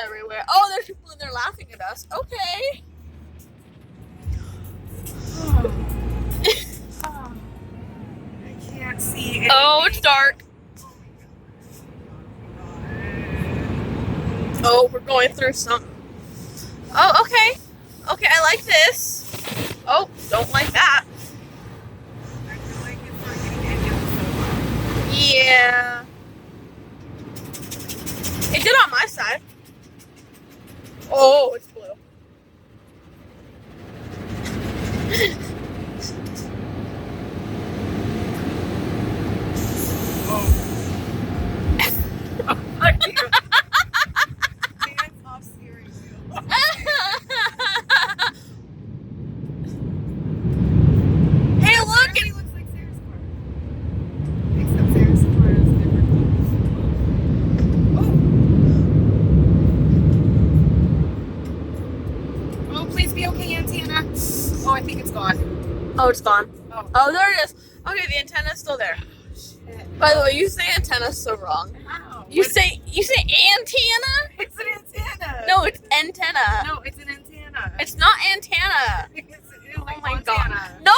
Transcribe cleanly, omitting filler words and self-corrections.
everywhere. Oh, there's people in there laughing at us. Okay. I can't see anything. Oh, it's dark. Oh, we're going through some. Oh, okay. Okay, I like this. Oh, don't like that. I feel like it's not getting any of the sun. Yeah. It did on my side. Oh, it's blue. Fuck you. Hands off steering wheel. Hey, look! It looks like Sarah's car. Except Sarah's car is different. Oh. Oh, please be okay, Antenna. Oh, I think it's gone. Oh, it's gone. Oh. Oh, there it is. Okay, the antenna's still there. Shit. By the way, you say antenna's so wrong. How? You say antenna? It's an antenna. No, it's antenna. No, it's an antenna. It's not antenna. It's Oh like my Montana. god. No,